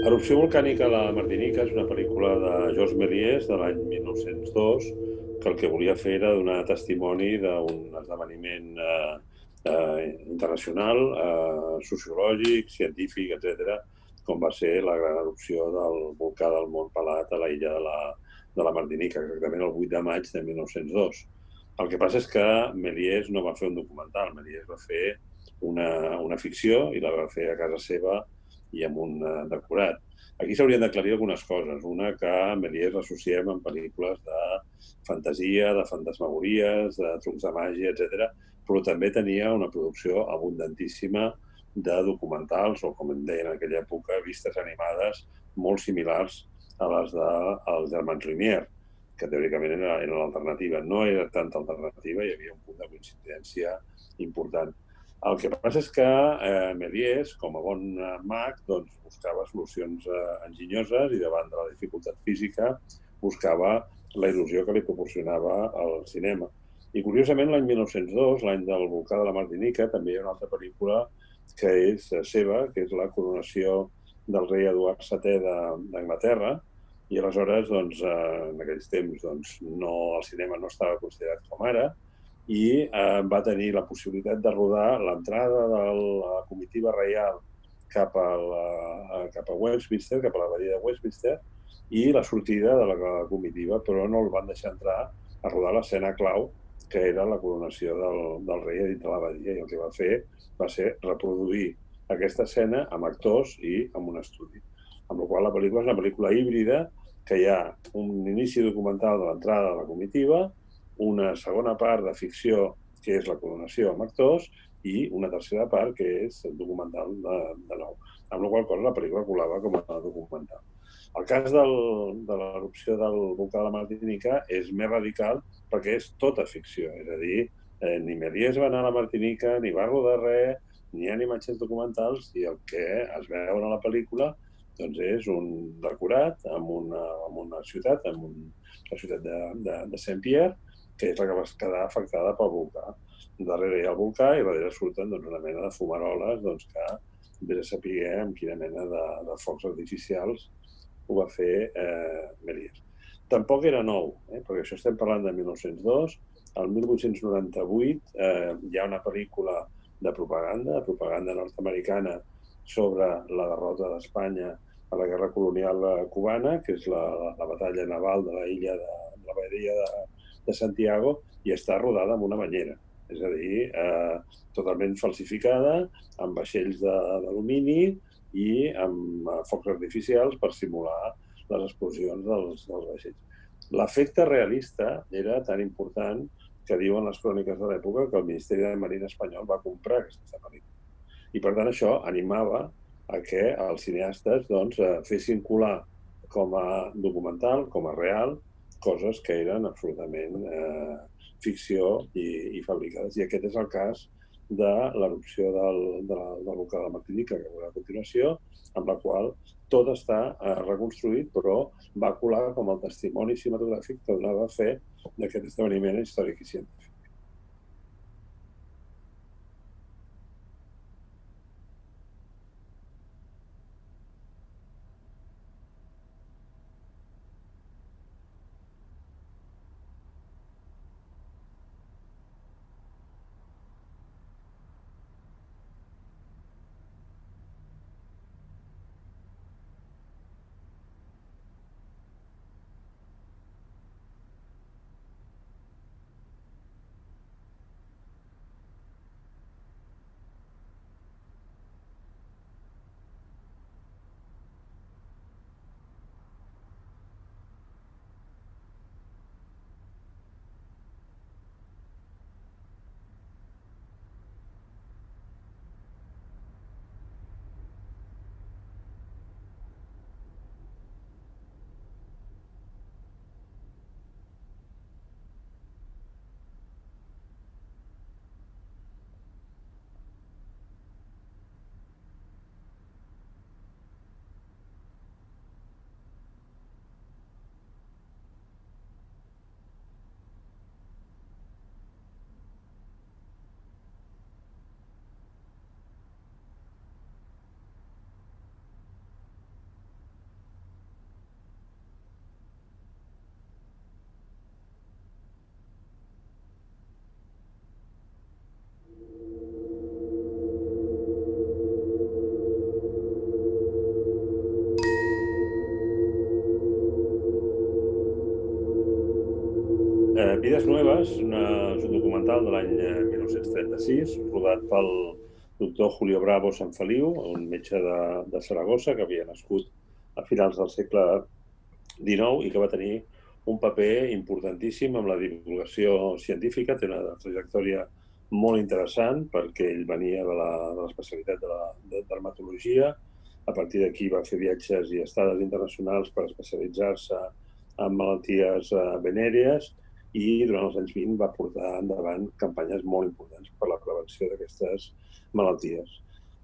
Erupció volcànica a la Martinica és una pel·lícula de Georges Méliès de l'any 1902 que el que volia fer era donar testimoni d'un esdeveniment internacional, sociològic, científic, etc., com va ser la gran erupció del volcà del Mont Pelat a la illa de la Martinica, exactament el 8 de maig de 1902. El que passa és que Méliès no va fer un documental, Méliès va fer una ficció i la va fer a casa seva i amb un decorat. Aquí s'haurien d'aclarir algunes coses. Una, que Méliès l'associem amb pel·lícules de fantasia, de fantasmagories, de trucs de màgia, etc. Però també tenia una producció abundantíssima de documentals, o com en deien en aquella època, vistes animades molt similars a les dels germans Lumière, que teòricament era l'alternativa. No era tanta alternativa, hi havia un punt de coincidència important. El que passa és que Méliès, com a bon mag, doncs, buscava solucions enginyoses i davant de la dificultat física buscava la il·lusió que li proporcionava el cinema. I curiosament, l'any 1902, l'any del volcà de la Martinica, també hi ha una altra pel·lícula que és seva, que és la coronació del rei Eduard VII d'Anglaterra, i aleshores, doncs, en aquells temps, doncs, el cinema no estava considerat com ara, i va tenir la possibilitat de rodar l'entrada de la comitiva reial cap a Westminster, cap a l'abadia de Westminster, i la sortida de la comitiva, però no el van deixar entrar a rodar l'escena clau, que era la coronació del rei a dintre l'abadia, i el que va fer va ser reproduir aquesta escena amb actors i amb un estudi. Amb la qual la pel·lícula és una pel·lícula híbrida, que hi ha un inici documental de l'entrada de la comitiva, una segona part de ficció, que és la coronació amb actors, i una tercera part, que és el documental de nou. Amb la qual cosa la pel·lícula colava com a documental. El cas de l'erupció del volcà de la Martinica és més radical perquè és tota ficció. És a dir, ni Méliès va anar a la Martinica, ni va rodar res, ni hi ha imatges documentals, i el que es veu a la pel·lícula doncs és un decorat amb una ciutat, la ciutat de Saint-Pierre, que és la que va quedar afectada pel volcà. Darrere hi ha el volcà i darrere surten una mena de fumaroles que vés a saber amb quina mena de focs artificials ho va fer Méliès. Tampoc era nou, perquè això estem parlant de 1902. El 1898 hi ha una pel·lícula de propaganda nord-americana, sobre la derrota d'Espanya a la guerra colonial cubana, que és la batalla naval de la illa de la badia de Santiago, i està rodada amb una banyera. És a dir, totalment falsificada, amb vaixells d'alumini i amb focs artificials per simular les explosions dels vaixells. L'efecte realista era tan important que diuen les cròniques de l'època que el Ministeri de Marina espanyol va comprar aquesta pel·lícula. I, per tant, això animava a que els cineastes fessin colar com a documental, com a real, coses que eren absolutament ficció i fabricades. I aquest és el cas de l'erupció del volcà de la Martinica, que veurà a continuació, amb la qual tot està reconstruït, però va colar com el testimoni cinematogràfic que donava fe d'aquest esdeveniment històric i científic. Vides Nueves és un documental de l'any 1936, rodat pel doctor Julio Bravo Sanfeliu, un metge de Saragossa que havia nascut a finals del segle XIX i que va tenir un paper importantíssim en la divulgació científica. Té una trajectòria molt interessant perquè ell venia de l'especialitat de dermatologia. A partir d'aquí va fer viatges i estades internacionals per especialitzar-se en malalties venèries i durant els anys 20 va portar endavant campanyes molt importants per la prevenció d'aquestes malalties.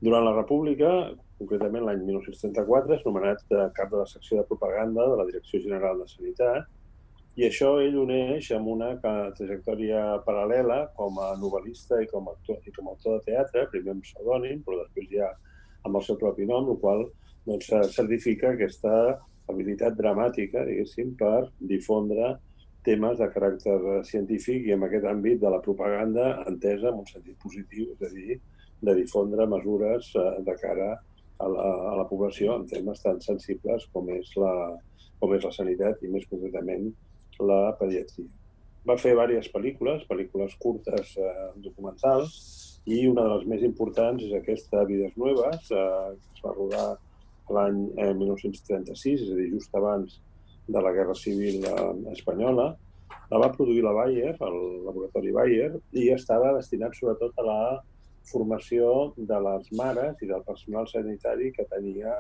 Durant la República, concretament l'any 1934, és nomenat cap de la secció de propaganda de la Direcció General de Sanitat i això ell uneix amb una trajectòria paral·lela com a novel·lista i com a autor de teatre, primer amb pseudònim, però després ja amb el seu propi nom, el qual certifica aquesta habilitat dramàtica, diguéssim, per difondre temes de caràcter científic i en aquest àmbit de la propaganda entesa en un sentit positiu, és a dir, de difondre mesures de cara a la població en temes tan sensibles com és la sanitat i més concretament la pediatria. Va fer diverses pel·lícules curtes documentals, i una de les més importants és aquesta Vides Nueves, que es va rodar l'any 1936, és a dir, just abans de la Guerra Civil espanyola. La va produir la Bayer, el laboratori Bayer, i estava destinat sobretot a la formació de les mares i del personal sanitari que tenia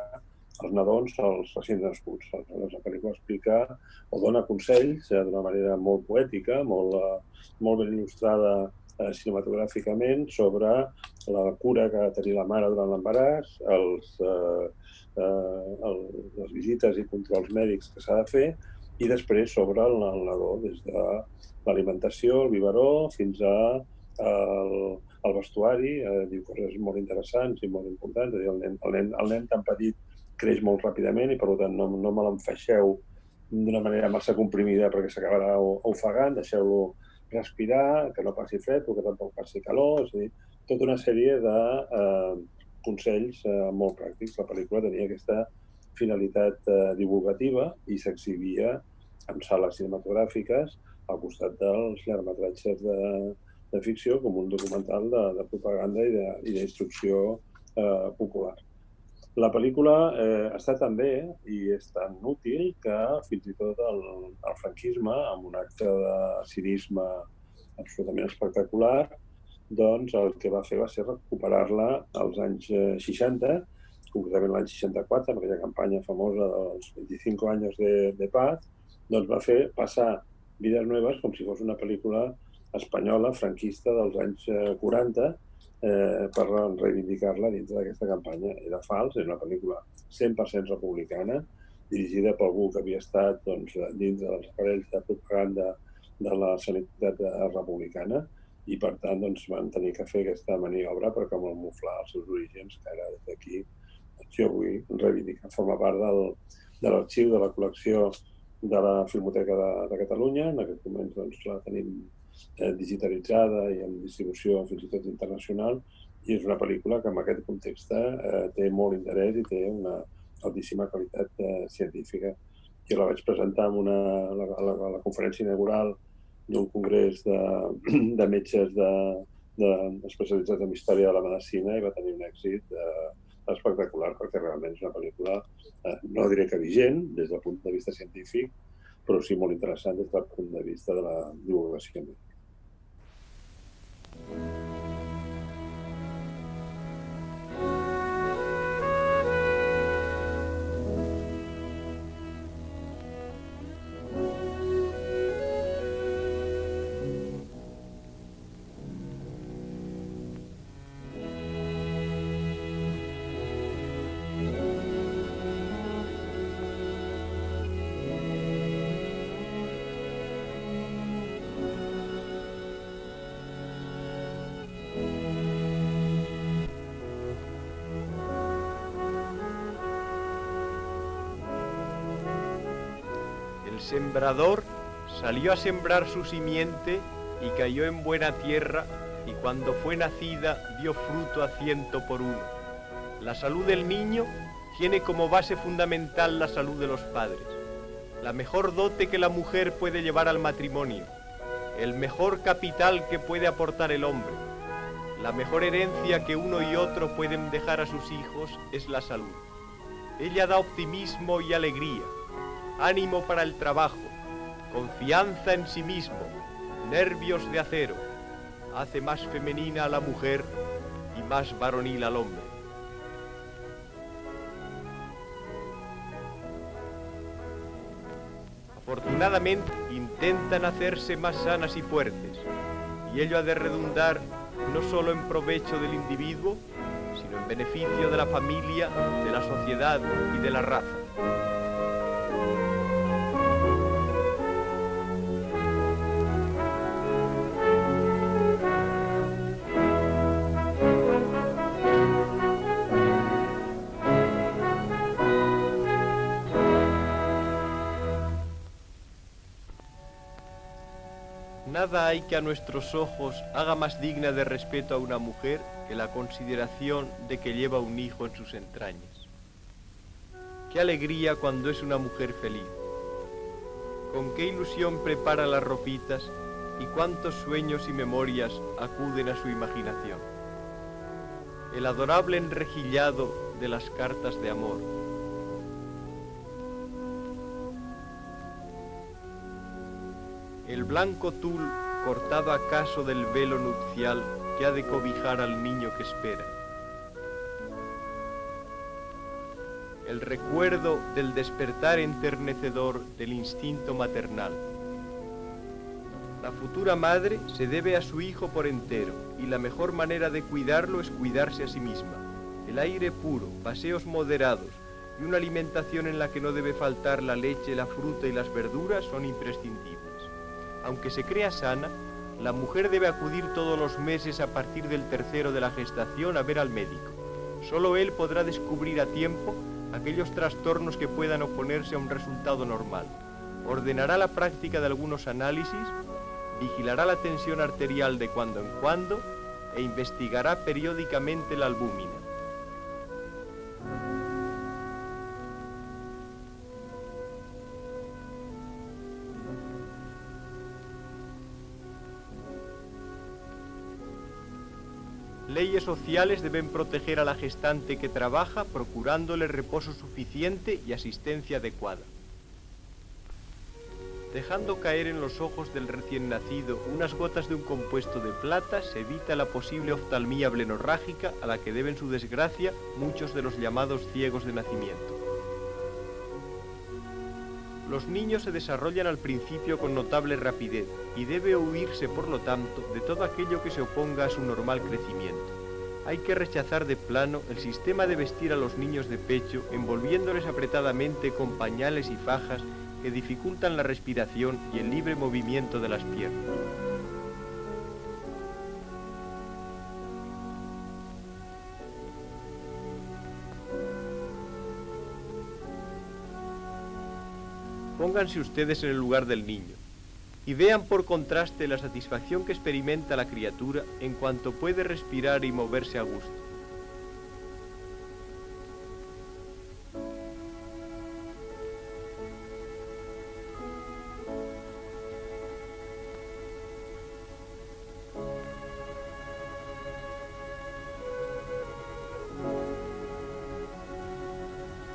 els nadons, els recents nascuts. La pel·lícula explica o dona consells d'una manera molt poètica, molt ben il·lustrada cinematogràficament sobre la cura que ha de tenir la mare durant l'embaràs, les visites i controls mèdics que s'ha de fer i després sobre el nadó, des de l'alimentació, el biberó, fins al vestuari. Diu coses molt interessants i molt importants. El nen tan petit creix molt ràpidament i per tant no me l'enfaixeu d'una manera massa comprimida perquè s'acabarà ofegant, deixeu-lo respirar, que no passi fred o que tampoc passi calor, és a dir, tota una sèrie de consells molt pràctics. La pel·lícula tenia aquesta finalitat divulgativa i s'exhibia en sales cinematogràfiques al costat dels llargmetratges de ficció com un documental de propaganda i d'instrucció popular. La pel·lícula està tan bé i és tan útil que fins i tot el franquisme, amb un acte de cinisme absolutament espectacular, doncs el que va fer va ser recuperar-la als anys 60, concretament l'any 64, amb aquella campanya famosa dels 25 anys de paz, doncs va fer passar Vides Nueves com si fos una pel·lícula espanyola franquista dels anys 40, per reivindicar-la dintre d'aquesta campanya. Era fals, era una pel·lícula 100% republicana, dirigida per algú que havia estat dins dels aparells de propaganda de la sanitat republicana i, per tant, van tenir que fer aquesta maniobra per camuflar els seus orígens, que ara des d'aquí jo vull reivindicar. Forma part de l'arxiu de la col·lecció de la Filmoteca de Catalunya. En aquest moment la tenim digitalitzada i amb distribució fins i tot internacional, i és una pel·lícula que en aquest context té molt interès i té una altíssima qualitat científica. Jo la vaig presentar a la conferència inaugural d'un congrés de metges especialitzats en història de la medicina i va tenir un èxit espectacular perquè realment és una pel·lícula, no diré que vigent des del punt de vista científic, però sí molt interessant des del punt de vista de la divulgació. El sembrador salió a sembrar su simiente y cayó en buena tierra, y cuando fue nacida dio fruto a 100 por 1. La salud del niño tiene como base fundamental la salud de los padres, la mejor dote que la mujer puede llevar al matrimonio, el mejor capital que puede aportar el hombre, la mejor herencia que uno y otro pueden dejar a sus hijos es la salud. Ella da optimismo y alegría, ánimo para el trabajo, confianza en sí mismo, nervios de acero, hace más femenina a la mujer y más varonil al hombre. Afortunadamente, intentan hacerse más sanas y fuertes, y ello ha de redundar no solo en provecho del individuo, sino en beneficio de la familia, de la sociedad y de la raza. Nada hay que a nuestros ojos haga más digna de respeto a una mujer que la consideración de que lleva un hijo en sus entrañas. Qué alegría cuando es una mujer feliz. Con qué ilusión prepara las ropitas y cuántos sueños y memorias acuden a su imaginación. El adorable enrejillado de las cartas de amor. El blanco tul cortado acaso del velo nupcial que ha de cobijar al niño que espera. El recuerdo del despertar enternecedor del instinto maternal. La futura madre se debe a su hijo por entero y la mejor manera de cuidarlo es cuidarse a sí misma. El aire puro, paseos moderados y una alimentación en la que no debe faltar la leche, la fruta y las verduras son imprescindibles. Aunque se crea sana, la mujer debe acudir todos los meses a partir del tercero de la gestación a ver al médico. Solo él podrá descubrir a tiempo aquellos trastornos que puedan oponerse a un resultado normal. Ordenará la práctica de algunos análisis, vigilará la tensión arterial de cuando en cuando e investigará periódicamente la albúmina. Leyes sociales deben proteger a la gestante que trabaja, procurándole reposo suficiente y asistencia adecuada. Dejando caer en los ojos del recién nacido unas gotas de un compuesto de plata, se evita la posible oftalmía blenorrágica a la que deben su desgracia muchos de los llamados ciegos de nacimiento. Los niños se desarrollan al principio con notable rapidez y debe huirse, por lo tanto, de todo aquello que se oponga a su normal crecimiento. Hay que rechazar de plano el sistema de vestir a los niños de pecho envolviéndoles apretadamente con pañales y fajas que dificultan la respiración y el libre movimiento de las piernas. Pónganse ustedes en el lugar del niño y vean por contraste la satisfacción que experimenta la criatura en cuanto puede respirar y moverse a gusto.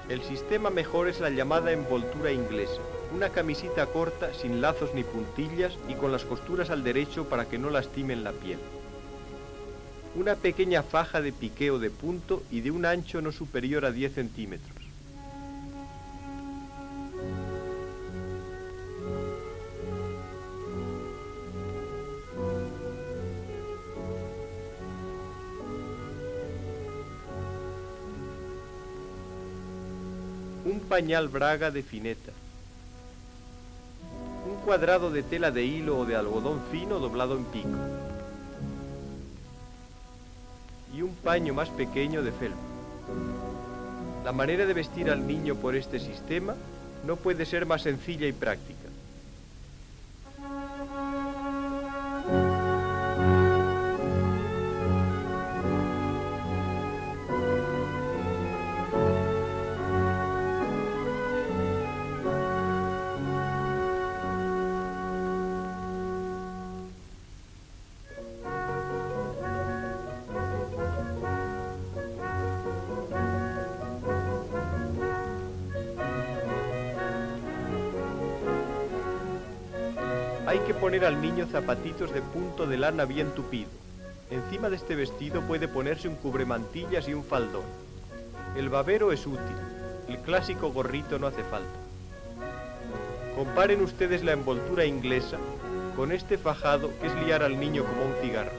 El sistema mejor es la llamada envoltura inglesa, una camisita corta sin lazos ni puntillas y con las costuras al derecho para que no lastimen la piel. Una pequeña faja de piqué o de punto y de un ancho no superior a 10 centímetros. Un pañal braga de fineta. Un cuadrado de tela de hilo o de algodón fino doblado en pico. Y un paño más pequeño de felpa. La manera de vestir al niño por este sistema no puede ser más sencilla y práctica. hay que poner al niño zapatitos de punto de lana bien tupido. Encima de este vestido puede ponerse un cubremantillas y un faldón. El babero es útil, el clásico gorrito no hace falta. Comparen ustedes la envoltura inglesa con este fajado que es liar al niño como un cigarro.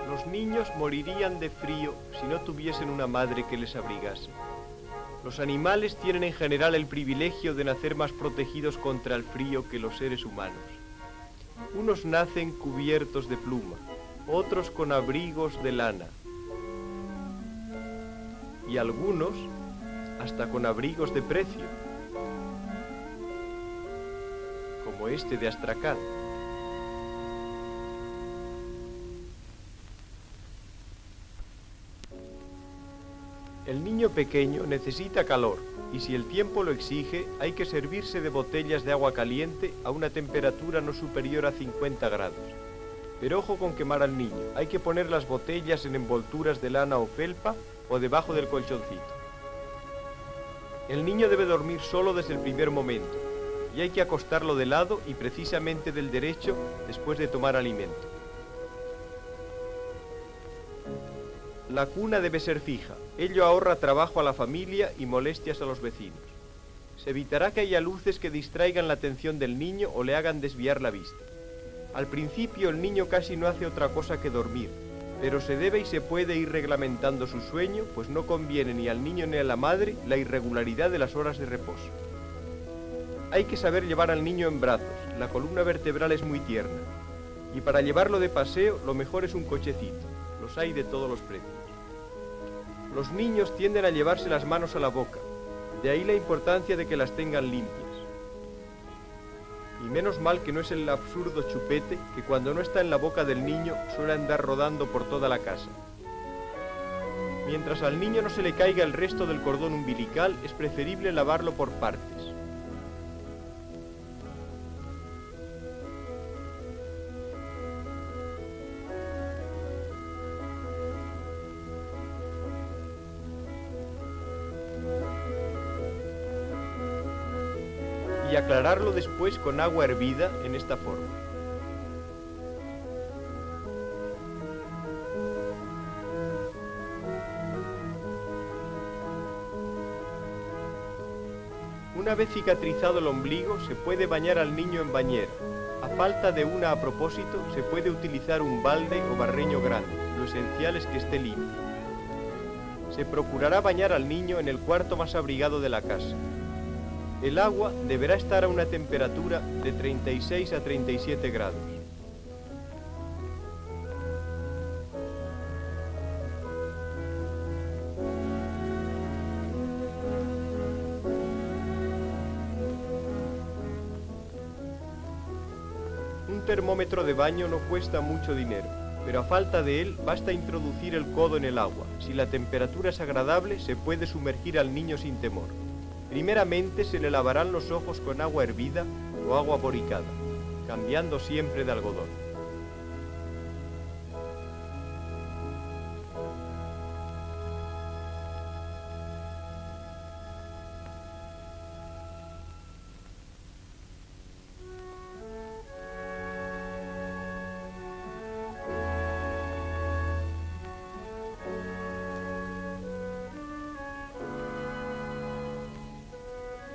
Los niños morirían de frío si no tuviesen una madre que les abrigase. Los animales tienen en general el privilegio de nacer más protegidos contra el frío que los seres humanos. Unos nacen cubiertos de pluma, otros con abrigos de lana, y algunos hasta con abrigos de precio, como este de Astracán. El niño pequeño necesita calor y si el tiempo lo exige hay que servirse de botellas de agua caliente a una temperatura no superior a 50 grados. Pero ojo con quemar al niño, hay que poner las botellas en envolturas de lana o felpa o debajo del colchoncito. El niño debe dormir solo desde el primer momento y hay que acostarlo de lado y precisamente del derecho después de tomar alimento. La cuna debe ser fija, ello ahorra trabajo a la familia y molestias a los vecinos. Se evitará que haya luces que distraigan la atención del niño o le hagan desviar la vista. Al principio el niño casi no hace otra cosa que dormir, pero se debe y se puede ir reglamentando su sueño, pues no conviene ni al niño ni a la madre la irregularidad de las horas de reposo. Hay que saber llevar al niño en brazos, la columna vertebral es muy tierna, y para llevarlo de paseo lo mejor es un cochecito, los hay de todos los precios. Los niños tienden a llevarse las manos a la boca, de ahí la importancia de que las tengan limpias. Y menos mal que no es el absurdo chupete que cuando no está en la boca del niño suele andar rodando por toda la casa. Mientras al niño no se le caiga el resto del cordón umbilical, es preferible lavarlo por partes. Y aclararlo después con agua hervida en esta forma. Una vez cicatrizado el ombligo, se puede bañar al niño en bañera. A falta de una a propósito, se puede utilizar un balde o barreño grande. Lo esencial es que esté limpio. Se procurará bañar al niño en el cuarto más abrigado de la casa. El agua deberá estar a una temperatura de 36 a 37 grados. Un termómetro de baño no cuesta mucho dinero, pero a falta de él basta introducir el codo en el agua. Si la temperatura es agradable, se puede sumergir al niño sin temor. Primeramente se le lavarán los ojos con agua hervida o agua boricada, cambiando siempre de algodón.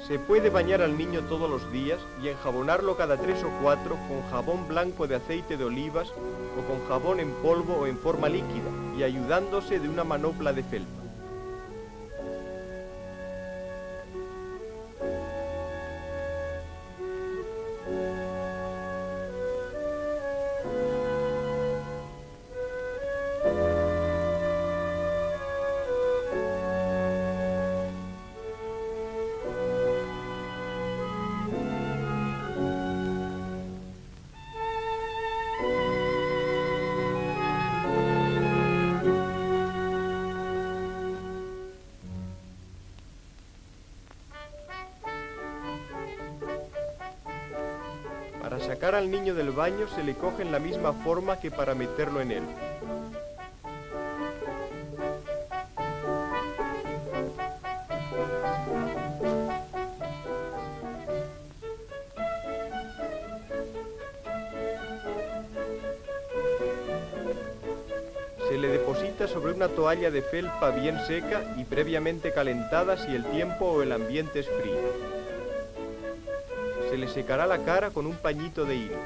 Se puede bañar al niño todos los días y enjabonarlo cada 3 o 4 con jabón blanco de aceite de olivas o con jabón en polvo o en forma líquida y ayudándose de una manopla de felpa. Para sacar al niño del baño se le coge en la misma forma que para meterlo en él. Se le deposita sobre una toalla de felpa bien seca y previamente calentada si el tiempo o el ambiente es frío. Se le secará la cara con un pañito de hilo.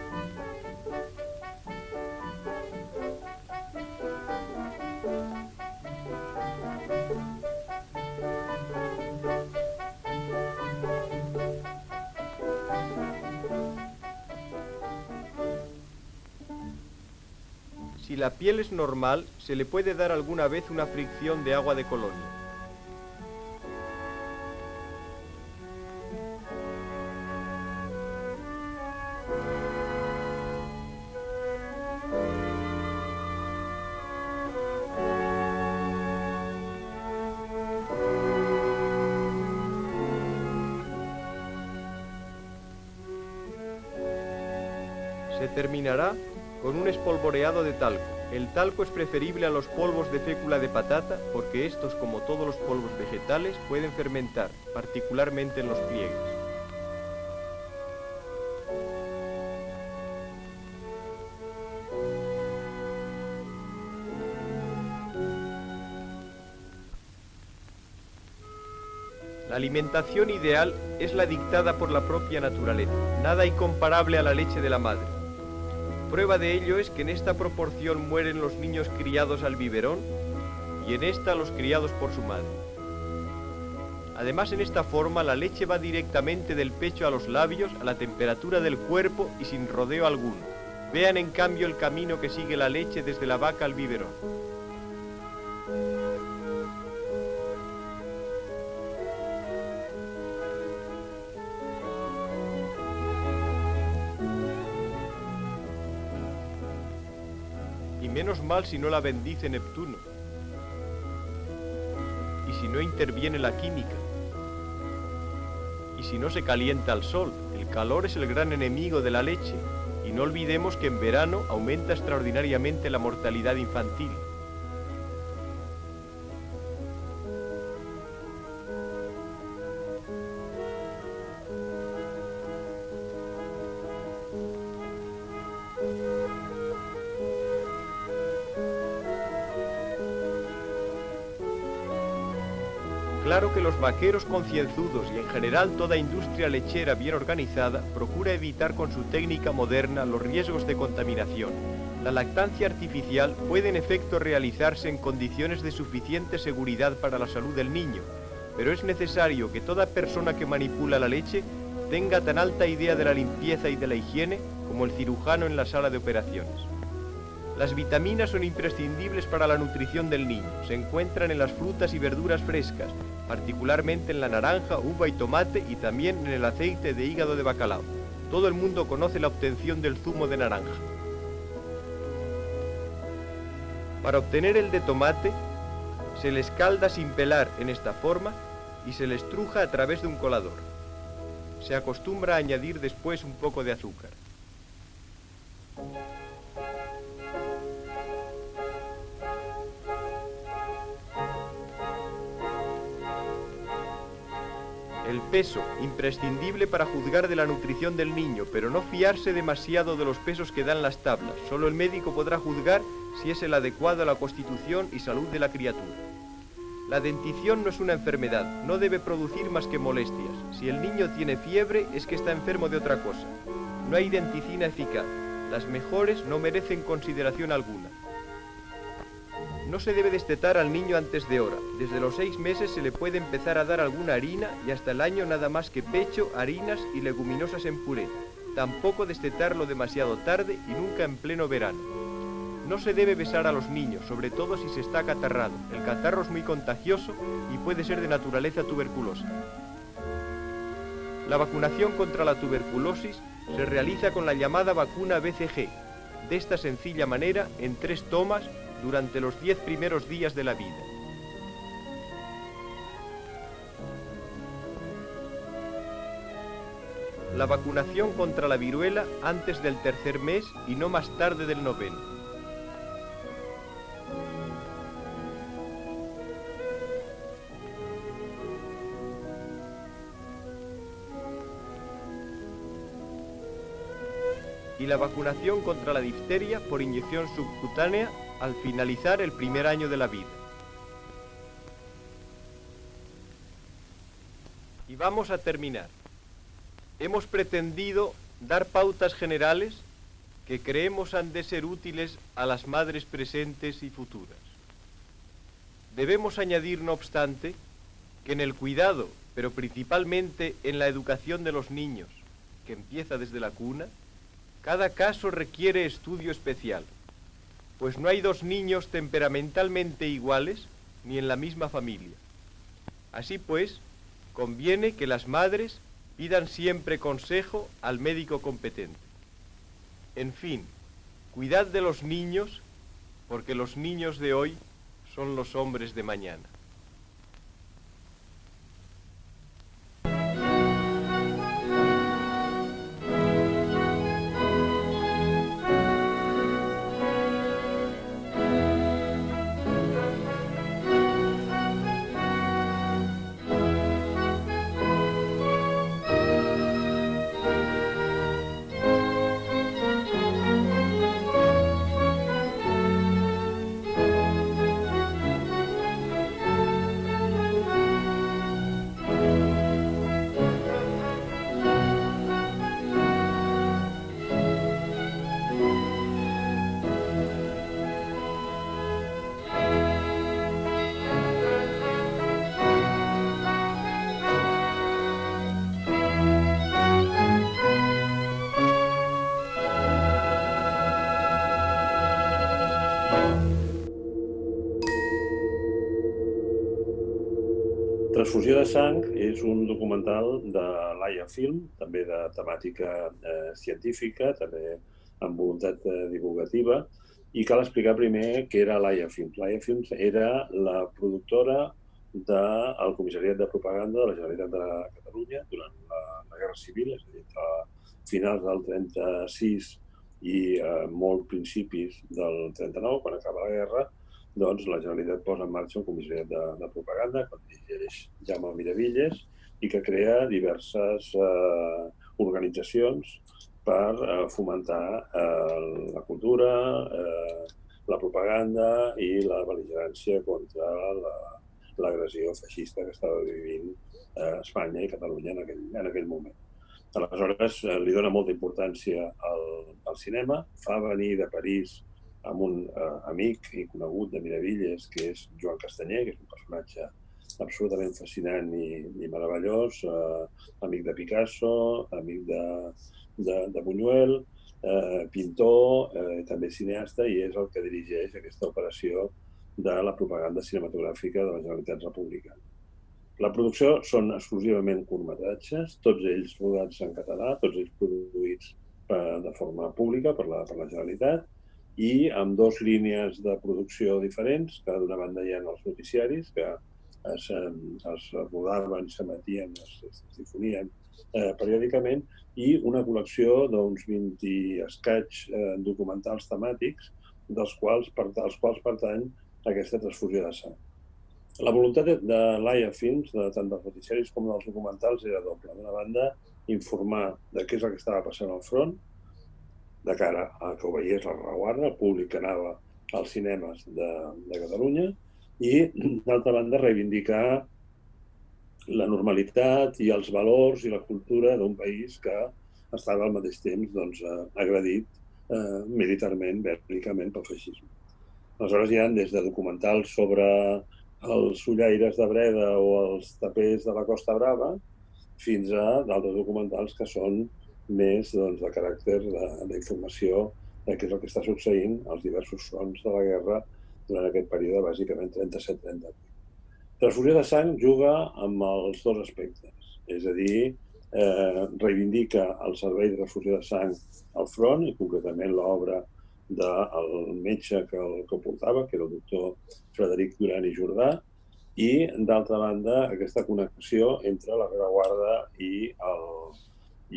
Si la piel es normal, se le puede dar alguna vez una fricción de agua de colonia. Se terminará con un espolvoreado de talco. El talco es preferible a los polvos de fécula de patata porque estos, como todos los polvos vegetales, pueden fermentar, particularmente en los pliegues. La alimentación ideal es la dictada por la propia naturaleza. Nada incomparable a la leche de la madre. Prueba de ello es que en esta proporción mueren los niños criados al biberón y en esta los criados por su madre. Además, en esta forma la leche va directamente del pecho a los labios, a la temperatura del cuerpo y sin rodeo alguno. Vean en cambio el camino que sigue la leche desde la vaca al biberón. Y menos mal si no la bendice Neptuno. Y si no interviene la química. Y si no se calienta al sol. El calor es el gran enemigo de la leche. Y no olvidemos que en verano aumenta extraordinariamente la mortalidad infantil. Claro que los vaqueros concienzudos y en general toda industria lechera bien organizada procura evitar con su técnica moderna los riesgos de contaminación. La lactancia artificial puede en efecto realizarse en condiciones de suficiente seguridad para la salud del niño, pero es necesario que toda persona que manipula la leche tenga tan alta idea de la limpieza y de la higiene como el cirujano en la sala de operaciones. Las vitaminas son imprescindibles para la nutrición del niño. Se encuentran en las frutas y verduras frescas, particularmente en la naranja, uva y tomate y también en el aceite de hígado de bacalao. Todo el mundo conoce la obtención del zumo de naranja. Para obtener el de tomate, se le escalda sin pelar en esta forma y se le estruja a través de un colador. Se acostumbra a añadir después un poco de azúcar. El peso, imprescindible para juzgar de la nutrición del niño, pero no fiarse demasiado de los pesos que dan las tablas. Solo el médico podrá juzgar si es el adecuado a la constitución y salud de la criatura. La dentición no es una enfermedad, no debe producir más que molestias. Si el niño tiene fiebre, es que está enfermo de otra cosa. No hay denticina eficaz. Las mejores no merecen consideración alguna. No se debe destetar al niño antes de hora. Desde los 6 meses se le puede empezar a dar alguna harina y hasta el año nada más que pecho, harinas y leguminosas en puré. Tampoco destetarlo demasiado tarde y nunca en pleno verano. No se debe besar a los niños, sobre todo si se está acatarrado. El catarro es muy contagioso y puede ser de naturaleza tuberculosa. La vacunación contra la tuberculosis se realiza con la llamada vacuna BCG. De esta sencilla manera, en 3 tomas, durante los 10 primeros días de la vida. La vacunación contra la viruela antes del 3er mes y no más tarde del 9º. Y la vacunación contra la difteria por inyección subcutánea al finalizar el primer año de la vida. Y vamos a terminar. Hemos pretendido dar pautas generales que creemos han de ser útiles a las madres presentes y futuras. Debemos añadir, no obstante, que en el cuidado, pero principalmente en la educación de los niños, que empieza desde la cuna, cada caso requiere estudio especial, pues no hay dos niños temperamentalmente iguales ni en la misma familia. Así pues, conviene que las madres pidan siempre consejo al médico competente. En fin, cuidad de los niños, porque los niños de hoy son los hombres de mañana. Transfusió de sang és un documental de Laia Film, també de temàtica científica, també amb voluntat divulgativa, i cal explicar primer què era Laia Film. Laia Film era la productora del Comissariat de Propaganda de la Generalitat de Catalunya durant la Guerra Civil, és a dir, entre finals del 36 i molt principis del 39, quan acaba la guerra, doncs la Generalitat posa en marxa un comissariat de propaganda que dirigeix Jaume Miravilles i que crea diverses organitzacions per fomentar la cultura, la propaganda i la bel·ligerància contra l'agressió feixista que estava vivint Espanya i Catalunya en aquell moment. Aleshores, li dona molta importància al cinema, fa venir de París amb un amic i conegut de Miravilles, que és Joan Castanyer, que és un personatge absolutament fascinant i meravellós, amic de Picasso, amic de Buñuel, pintor, també cineasta, i és el que dirigeix aquesta operació de la propaganda cinematogràfica de la Generalitat Republicana. La producció són exclusivament curtmetratges, tots ells rodats en català, tots ells produïts de forma pública per la Generalitat, i amb dues línies de producció diferents, que d'una banda hi ha els noticiaris, que es rodaven, s'emetien, es difonien periòdicament, i una col·lecció d'uns 20 escaig documentals temàtics, dels quals pertany aquesta transfusió de sang. La voluntat de Laia Films, tant dels noticiaris com dels documentals, era doble. D'una banda, informar de què és el que estava passant al front, de cara a que ho veiés la rereguarda, el públic que anava als cinemes de Catalunya, i, d'altra banda, reivindicar la normalitat i els valors i la cultura d'un país que estava al mateix temps agredit militarment, bèl·licament, pel feixisme. Aleshores hi ha des de documentals sobre els ullaires de Breda o els tapers de la Costa Brava fins a d'altres documentals que són més de caràcter d'informació de què és el que està succeint als diversos fronts de la guerra durant aquest període, bàsicament 37-38. Transfusió de sang juga amb els dos aspectes, és a dir, reivindica el servei de transfusió de sang al front, i concretament l'obra del metge que el portava, que era el doctor Frederic Duran i Jordà, i, d'altra banda, aquesta connexió entre la rereguarda i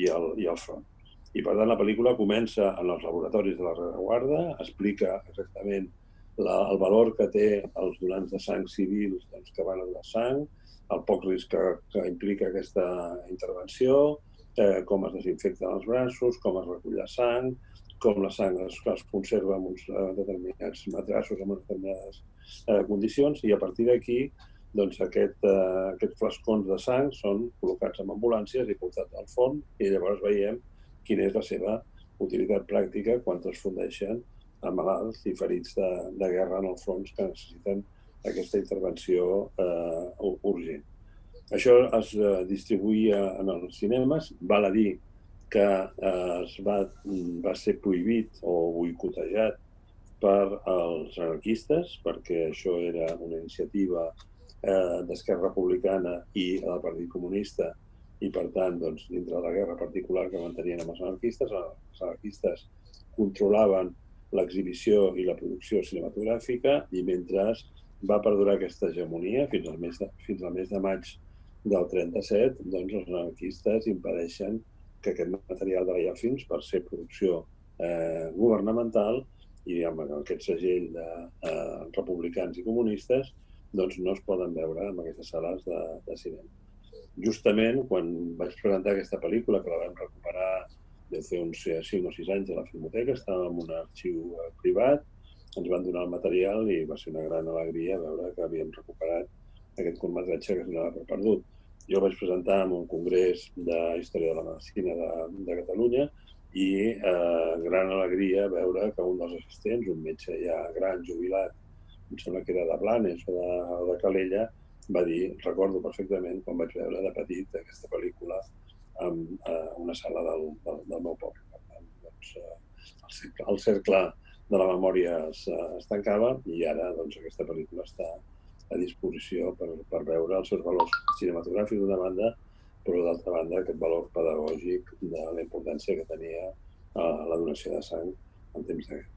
el front. I, per tant, la pel·lícula comença en els laboratoris de la rereguarda, explica exactament el valor que té els donants de sang civils que van a donar sang, el poc risc que implica aquesta intervenció, com es desinfecten els braços, com es recull la sang, com la sang es conserva en uns determinats matrassos, en determinades condicions, i a partir d'aquí doncs aquests flascons de sang són col·locats en ambulàncies i portats al forn, i llavors veiem quina és la seva utilitat pràctica quan transfundeixen a malalts i ferits de guerra en els fronts que necessiten aquesta intervenció urgent. Això es distribuïa en els cinemes, val a dir que va ser prohibit o boicotejat per als anarquistes, perquè això era una iniciativa d'Esquerra Republicana i del Partit Comunista, i per tant, dintre de la guerra particular que mantenien amb els anarquistes controlaven l'exhibició i la producció cinematogràfica, i mentre va perdurar aquesta hegemonia fins al mes de maig del 37, doncs els anarquistes impedeixen que aquest material de la Films, per ser producció governamental i amb aquest segell de republicans i comunistes, doncs no es poden veure en aquestes sales de cinema. Justament quan vaig presentar aquesta pel·lícula, que la vam recuperar deu fer uns 5 o 6 anys a la Filmoteca, estava en un arxiu privat, ens van donar el material i va ser una gran alegria veure que havíem recuperat aquest curtmetratge que s'anava perdut. Jo el vaig presentar en un congrés de Història de la Medicina de Catalunya i gran alegria veure que un dels assistents, un metge ja gran, jubilat, em sembla que era de Blanes o de Calella, va dir, recordo perfectament quan vaig veure de petit aquesta pel·lícula en una sala del meu poble. Per tant, doncs, el cercle de la memòria es tancava i ara aquesta pel·lícula està a disposició per veure els seus valors cinematogràfics d'una banda, però d'altra banda aquest valor pedagògic de la importància que tenia la donació de sang en temps de guerra.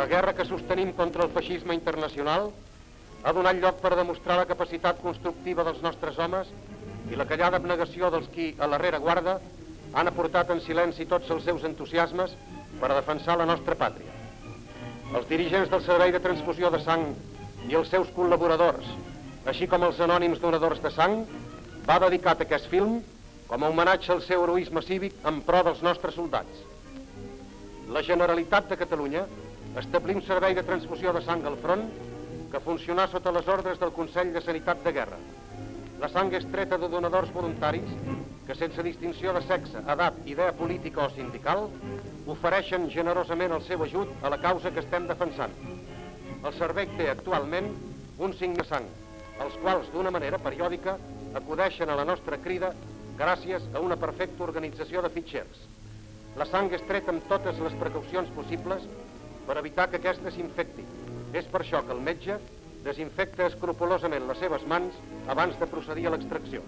La guerra que sostenim contra el feixisme internacional ha donat lloc per demostrar la capacitat constructiva dels nostres homes i la callada abnegació dels qui, a la rereguarda, han aportat en silenci tots els seus entusiasmes per a defensar la nostra pàtria. Els dirigents del Servei de Transfusió de Sang i els seus col·laboradors, així com els anònims donadors de sang, va dedicat aquest film com a homenatge al seu heroisme cívic en pro dels nostres soldats. La Generalitat de Catalunya establí un servei de transfusió de sang al front que funcionà sota les ordres del Consell de Sanitat de Guerra. La sang és treta de donadors voluntaris que, sense distinció de sexe, edat, idea política o sindical, ofereixen generosament el seu ajut a la causa que estem defensant. El servei té actualment un 5 de sang, els quals, d'una manera periòdica, acudeixen a la nostra crida gràcies a una perfecta organització de fitxers. La sang és treta amb totes les precaucions possibles per evitar que aquesta s'infecti. És per això que el metge desinfecta escrupolosament les seves mans abans de procedir a l'extracció.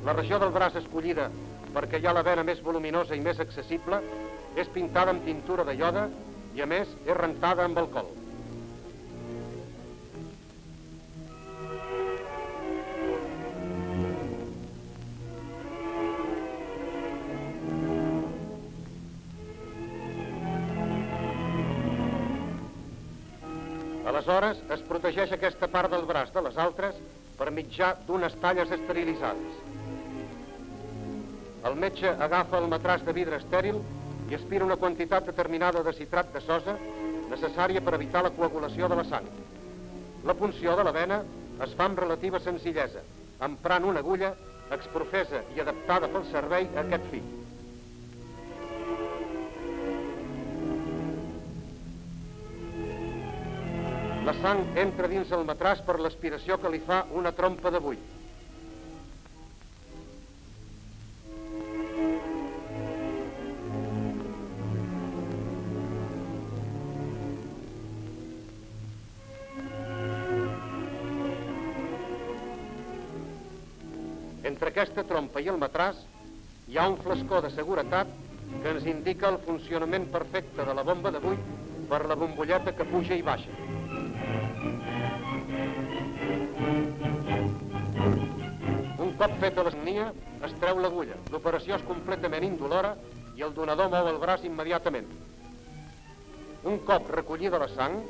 La regió del braç escollida perquè hi ha la vena més voluminosa i més accessible és pintada amb tintura de ioda i, a més, és rentada amb alcohol. Aleshores, es protegeix aquesta part del braç de les altres per mitjà d'unes talles esterilitzades. El metge agafa el matràs de vidre estèril i aspira una quantitat determinada de citrat de sosa necessària per evitar la coagulació de la sang. La punció de la vena es fa amb relativa senzillesa, emprant una agulla exprofesa i adaptada pel servei a aquest fi. La sang entra dins el matràs per l'aspiració que li fa una trompa de bull. Entre aquesta trompa i el matràs hi ha un flascó de seguretat que ens indica el funcionament perfecte de la bomba de buit per la bombolleta que puja i baixa. Un cop feta la sagnia, es treu l'agulla. L'operació és completament indolora i el donador mou el braç immediatament. Un cop recollida la sang,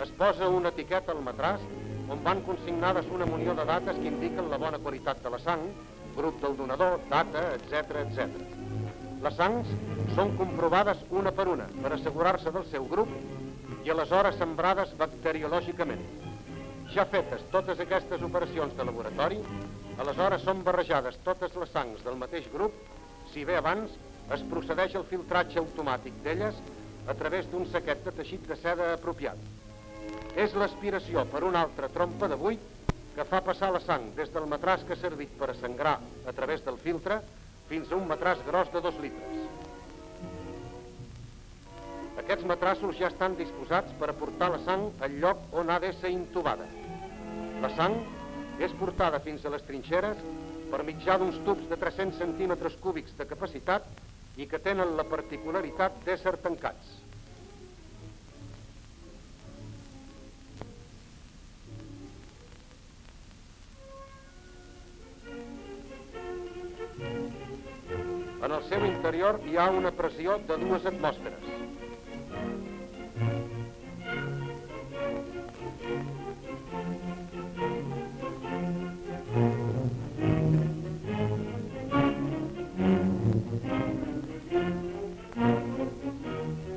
es posa una etiqueta al matràs on van consignades una munió de dates que indiquen la bona qualitat de la sang, grup del donador, data, etc. Les sangs són comprovades una per una per assegurar-se del seu grup i aleshores sembrades bacteriològicament. Ja fetes totes aquestes operacions de laboratori, aleshores són barrejades totes les sangs del mateix grup, si bé abans es procedeix al filtratge automàtic d'elles a través d'un saquet de teixit de seda apropiat. És l'aspiració per una altra trompa de buit que fa passar la sang des del matràs que ha servit per a sangrar a través del filtre fins a un matràs gros de 2 litres. Aquests matrassos ja estan disposats per a portar la sang al lloc on ha d'ésser intubada. La sang és portada fins a les trinxeres per mitjà d'uns tubs de 300 centímetres cúbics de capacitat i que tenen la particularitat d'ésser tancats. En el seu interior hi ha una pressió de 2 atmosferes.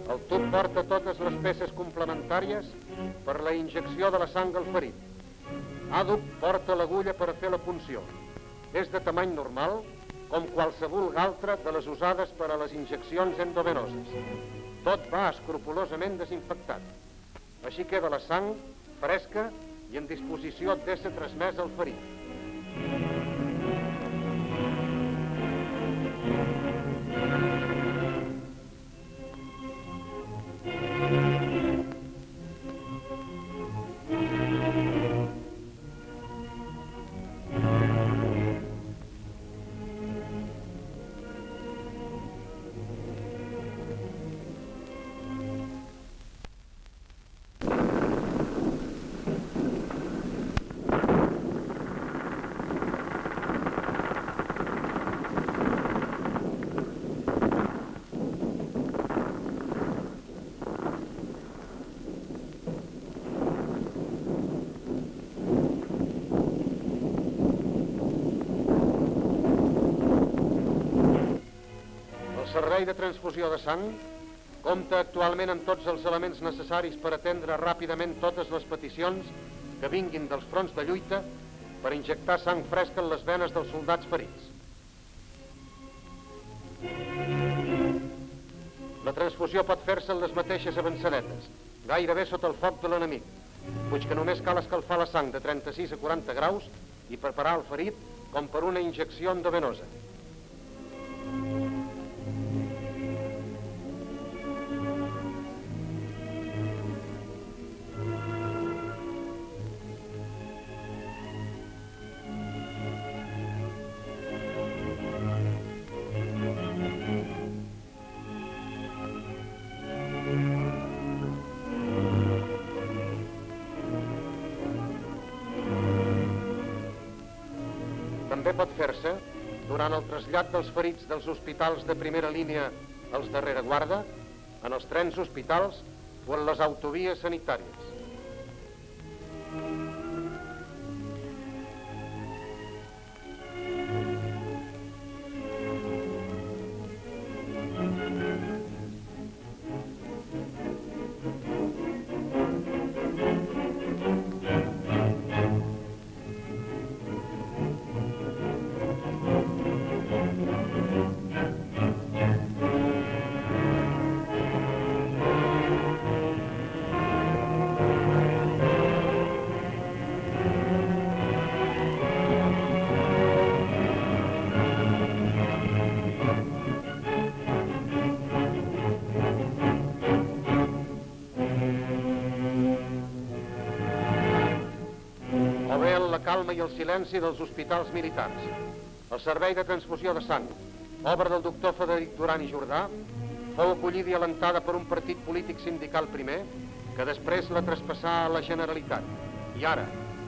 El tub porta totes les peces complementàries per la injecció de la sang al ferit. Àdhuc porta l'agulla per a fer la punció. És de tamany normal, com qualsevol altra de les usades per a les injeccions endovenoses. Tot va escrupolosament desinfectat. Així queda la sang fresca i en disposició d'ésser transmès al ferit. El servei de transfusió de sang compta actualment amb tots els elements necessaris per atendre ràpidament totes les peticions que vinguin dels fronts de lluita per injectar sang fresca en les venes dels soldats ferits. La transfusió pot fer-se en les mateixes avançadetes, gairebé sota el foc de l'enemic, puix que només cal escalfar la sang de 36 a 40 graus i preparar el ferit com per una injecció endovenosa. També pot fer-se durant el trasllat dels ferits dels hospitals de primera línia als de rereguarda, en els trens hospitals o en les autovies sanitàries. O bé en la calma i el silenci dels hospitals militars. El servei de transfusió de sang, obra del doctor Frederic Duran i Jordà, fou acollida i alentada per un partit polític sindical primer, que després la traspassà a la Generalitat. I ara,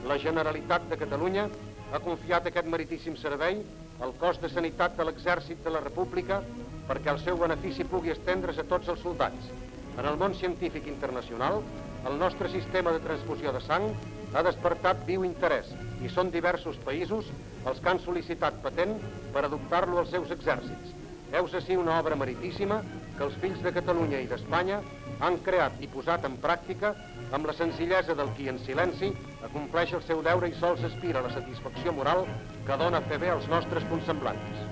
la Generalitat de Catalunya ha confiat aquest meritíssim servei al cos de sanitat de l'Exèrcit de la República perquè el seu benefici pugui estendre's a tots els soldats. En el món científic internacional, el nostre sistema de transfusió de sang ha despertat viu interès i són diversos països els que han sol·licitat patent per adoptar-lo als seus exèrcits. Heus ací una obra meritíssima que els fills de Catalunya i d'Espanya han creat i posat en pràctica amb la senzillesa del qui en silenci acompleix el seu deure i sols aspira a la satisfacció moral que dona fer bé als nostres consemblants.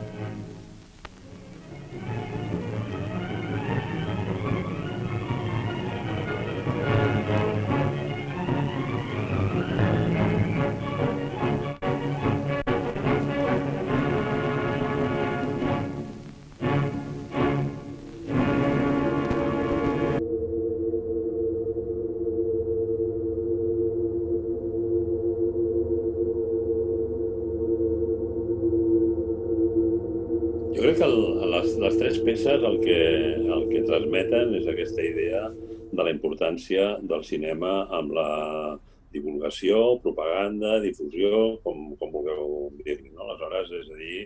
Jo crec que les tres peces el que transmeten és aquesta idea de la importància del cinema amb la divulgació, propaganda, difusió, com vulgueu dir-li, no? Aleshores, és a dir,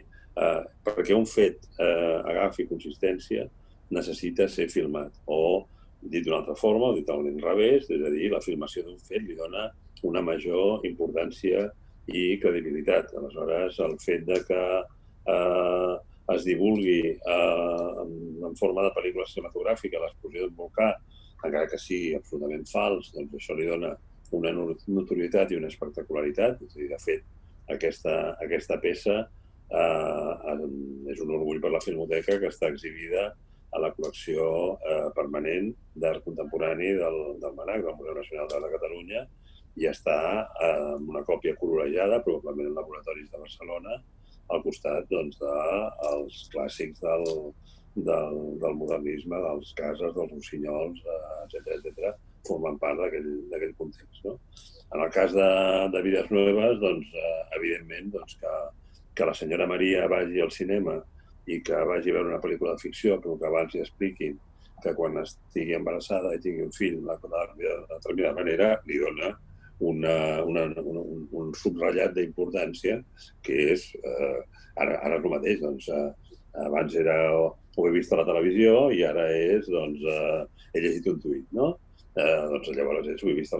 perquè un fet agafi consistència necessita ser filmat. O, dit d'una altra forma, o dit a l'inrevés, és a dir, la filmació d'un fet li dona una major importància i credibilitat. Aleshores, el fet de que es divulgui en forma de pel·lícula cinematogràfica l'explosió d'un volcà, encara que sigui absolutament fals, doncs això li dona una notorietat i una espectacularitat. És a dir, de fet, aquesta peça és un orgull per la Filmoteca, que està exhibida a la col·lecció permanent d'art contemporani del MNAC, del Museu Nacional d'Art de Catalunya, i està amb una còpia colorejada, probablement en laboratoris de Barcelona, al costat dels clàssics del modernisme, dels cases, dels rossinyols, etc., formant part d'aquell context. En el cas de Vides Nuevas, evidentment, que la senyora Maria vagi al cinema i que vagi a veure una pel·lícula de ficció, però que abans li expliquin que quan estigui embarassada i tingui un fill de determinada manera, li dona un subratllat d'importància que és, ara és el mateix, abans ho he vist a la televisió i ara és, he llegit un tuit, no? Llavors ho he vist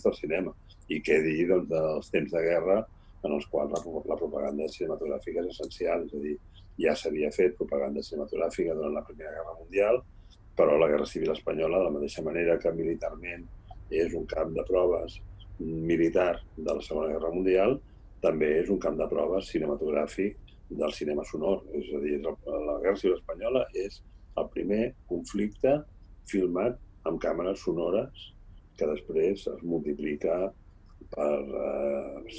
al cinema. I què dir dels temps de guerra en els quals la propaganda cinematogràfica és essencial, és a dir, ja s'havia fet propaganda cinematogràfica durant la Primera Guerra Mundial, però la Guerra Civil Espanyola, de la mateixa manera que militarment és un camp de proves militar de la Segona Guerra Mundial, també és un camp de proves cinematogràfic del cinema sonor. És a dir, la Guerra Civil Espanyola és el primer conflicte filmat amb càmeres sonores que després es multiplica per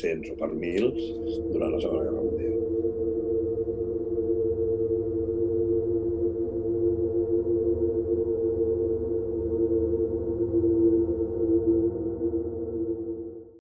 cents o per mils durant la Segona Guerra Mundial.